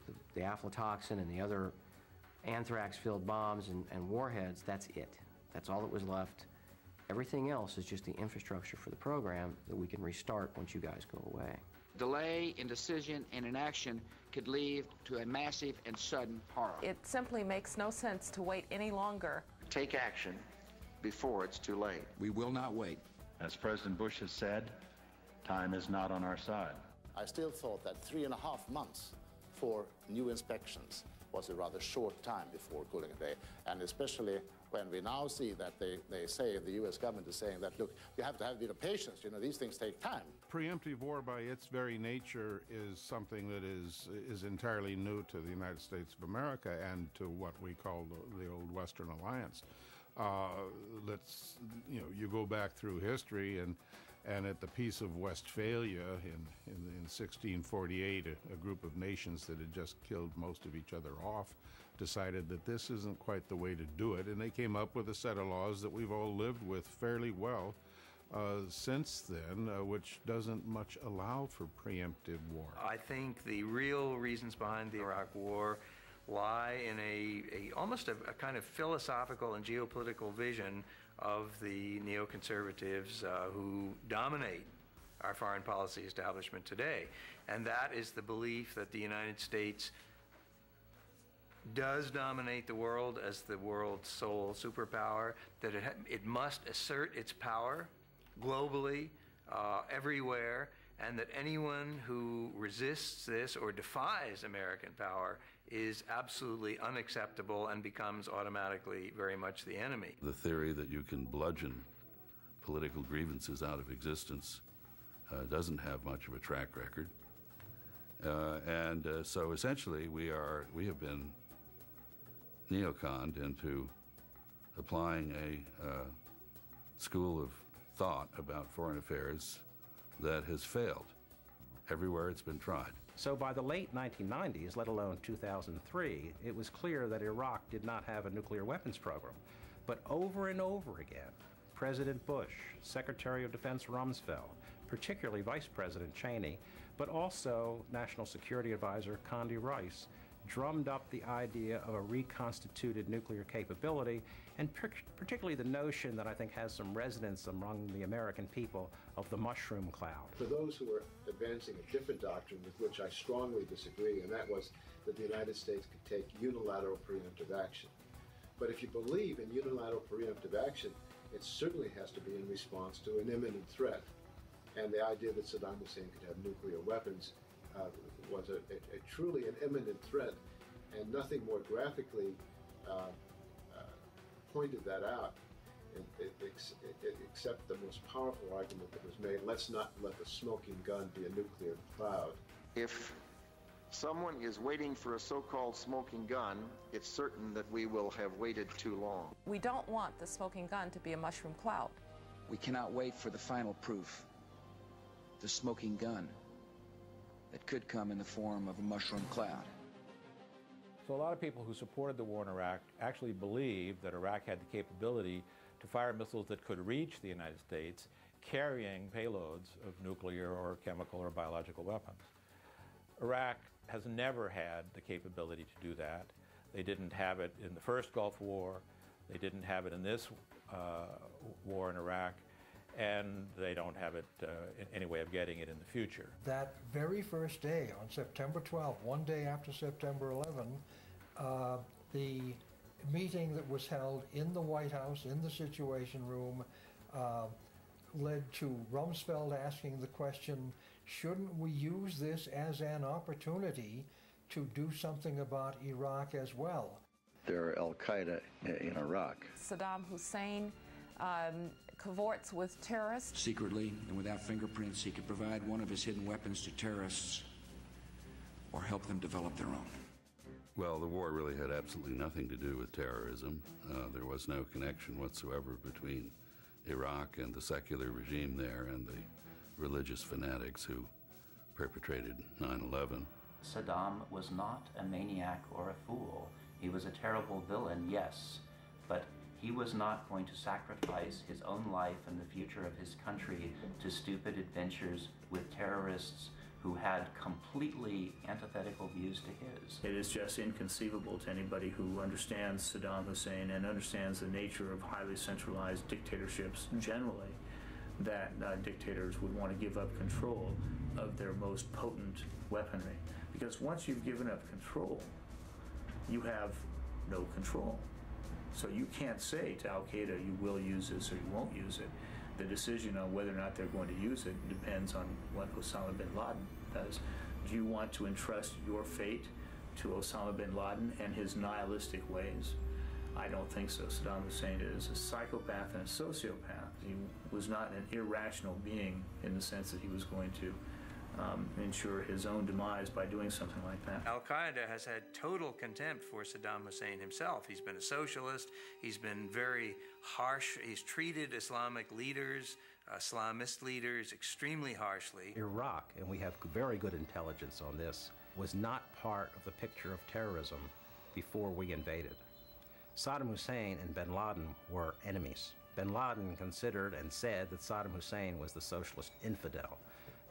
with the aflatoxin and the other anthrax-filled bombs and warheads, that's it. That's all that was left. Everything else is just the infrastructure for the program that we can restart once you guys go away. Delay in decision and inaction could lead to a massive and sudden horror. It simply makes no sense to wait any longer. Take action before it's too late. We will not wait. As President Bush has said, time is not on our side. I still thought that 3.5 months for new inspections was a rather short time before cooling day, and especially when we now see that they say, the U.S. government is saying that, look, you have to have a bit of patience, these things take time. Preemptive war by its very nature is something that is entirely new to the United States of America and to what we call the old Western Alliance. You go back through history, and at the Peace of Westphalia in 1648, a group of nations that had just killed most of each other off decided that this isn't quite the way to do it, and they came up with a set of laws that we've all lived with fairly well since then, which doesn't much allow for preemptive war. I think the real reasons behind the Iraq War lie in almost a kind of philosophical and geopolitical vision of the neoconservatives who dominate our foreign policy establishment today. And that is the belief that the United States does dominate the world as the world's sole superpower, that it must assert its power globally, everywhere, and that anyone who resists this or defies American power is absolutely unacceptable and becomes automatically very much the enemy. The theory that you can bludgeon political grievances out of existence doesn't have much of a track record. So essentially we have been neoconned into applying a school of thought about foreign affairs that has failed everywhere it's been tried. So by the late 1990s, let alone 2003, it was clear that Iraq did not have a nuclear weapons program. But over and over again, President Bush, Secretary of Defense Rumsfeld, particularly Vice President Cheney, but also National Security Advisor Condi Rice, drummed up the idea of a reconstituted nuclear capability, and particularly the notion that I think has some resonance among the American people of the mushroom cloud. For those who are advancing a different doctrine with which I strongly disagree, and that was that the United States could take unilateral preemptive action. But if you believe in unilateral preemptive action, it certainly has to be in response to an imminent threat. And the idea that Saddam Hussein could have nuclear weapons was a truly an imminent threat, and nothing more graphically pointed that out except the most powerful argument that was made: let's not let the smoking gun be a nuclear cloud. If someone is waiting for a so-called smoking gun, it's certain that we will have waited too long. We don't want the smoking gun to be a mushroom cloud. We cannot wait for the final proof, the smoking gun, that could come in the form of a mushroom cloud. So a lot of people who supported the war in Iraq actually believed that Iraq had the capability to fire missiles that could reach the United States carrying payloads of nuclear or chemical or biological weapons. Iraq has never had the capability to do that. They didn't have it in the first Gulf War. They didn't have it in this war in Iraq. And they don't have it in any way of getting it in the future. That very first day, on September 12th, one day after September 11, the meeting that was held in the White House, in the Situation Room, led to Rumsfeld asking the question, shouldn't we use this as an opportunity to do something about Iraq as well? There are Al-Qaeda in Iraq. Saddam Hussein cavorts with terrorists. Secretly and without fingerprints, he could provide one of his hidden weapons to terrorists or help them develop their own. Well, the war really had absolutely nothing to do with terrorism. There was no connection whatsoever between Iraq and the secular regime there and the religious fanatics who perpetrated 9/11. Saddam was not a maniac or a fool. He was a terrible villain, yes, but he was not going to sacrifice his own life and the future of his country to stupid adventures with terrorists who had completely antithetical views to his. It is just inconceivable to anybody who understands Saddam Hussein and understands the nature of highly centralized dictatorships generally, that dictators would want to give up control of their most potent weaponry. Because once you've given up control, you have no control. So you can't say to Al-Qaeda, you will use this or you won't use it. The decision on whether or not they're going to use it depends on what Osama bin Laden does. Do you want to entrust your fate to Osama bin Laden and his nihilistic ways? I don't think so. Saddam Hussein is a psychopath and a sociopath. He was not an irrational being in the sense that he was going to ensure his own demise by doing something like that. Al-Qaeda has had total contempt for Saddam Hussein himself. He's been a socialist. He's been very harsh. He's treated Islamic leaders, Islamist leaders, extremely harshly. Iraq, and we have very good intelligence on this, was not part of the picture of terrorism before we invaded. Saddam Hussein and bin Laden were enemies. Bin Laden considered and said that Saddam Hussein was the socialist infidel.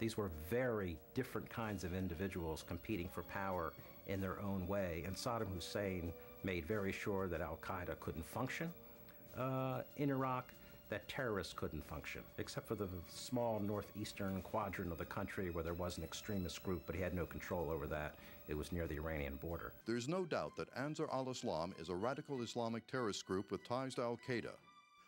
These were very different kinds of individuals competing for power in their own way, and Saddam Hussein made very sure that Al-Qaeda couldn't function in Iraq, that terrorists couldn't function, except for the small northeastern quadrant of the country where there was an extremist group, but he had no control over that. It was near the Iranian border. There's no doubt that Ansar al-Islam is a radical Islamic terrorist group with ties to Al-Qaeda,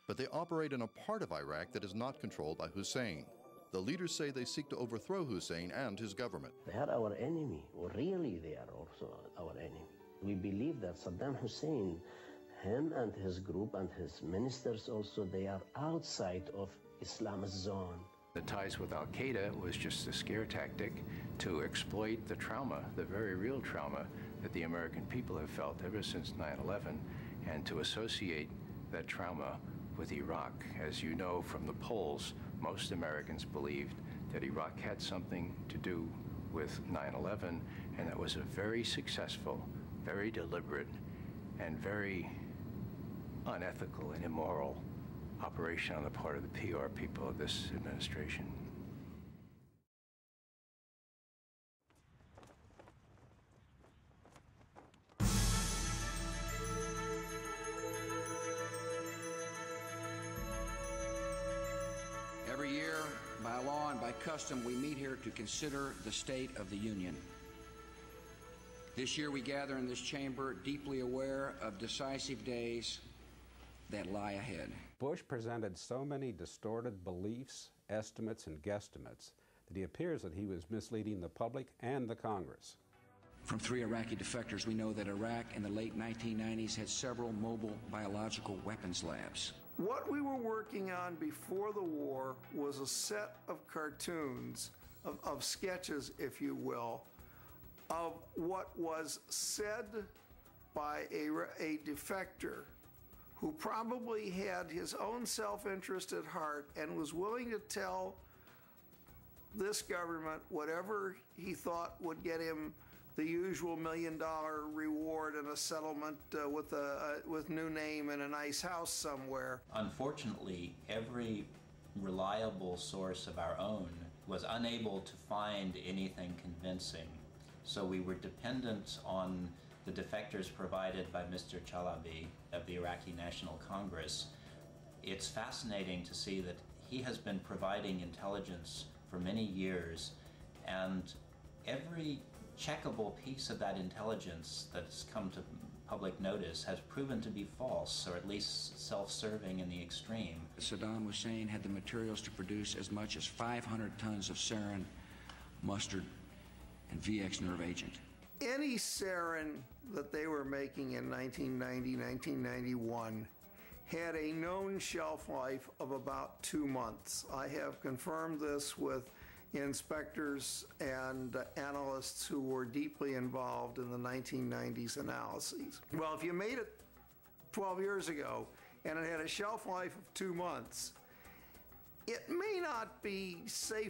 but they operate in a part of Iraq that is not controlled by Hussein. The leaders say they seek to overthrow Hussein and his government. They are our enemy, or really they are also our enemy. We believe that Saddam Hussein, him and his group and his ministers also, they are outside of Islamist zone. The ties with Al-Qaeda was just a scare tactic to exploit the trauma, the very real trauma that the American people have felt ever since 9/11, and to associate that trauma with Iraq. As you know from the polls, most Americans believed that Iraq had something to do with 9/11, and that was a very successful, very deliberate, and very unethical and immoral operation on the part of the PR people of this administration. Every year, by law and by custom, we meet here to consider the state of the Union. This year we gather in this chamber deeply aware of decisive days that lie ahead. Bush presented so many distorted beliefs, estimates, and guesstimates that he appears that he was misleading the public and the Congress. From 3 Iraqi defectors, we know that Iraq in the late 1990s had several mobile biological weapons labs. What we were working on before the war was a set of cartoons, of sketches, if you will, of what was said by a defector who probably had his own self-interest at heart and was willing to tell this government whatever he thought would get him the usual $1 million reward and a settlement with new name and a nice house somewhere. Unfortunately, every reliable source of our own was unable to find anything convincing. So we were dependent on the defectors provided by Mr. Chalabi of the Iraqi National Congress. It's fascinating to see that he has been providing intelligence for many years, and every checkable piece of that intelligence that's come to public notice has proven to be false, or at least self-serving in the extreme. Saddam Hussein had the materials to produce as much as 500 tons of sarin, mustard, and VX nerve agent. Any sarin that they were making in 1990, 1991 had a known shelf life of about 2 months. I have confirmed this with inspectors and analysts who were deeply involved in the 1990s analyses. Well, if you made it 12 years ago and it had a shelf life of 2 months, it may not be safe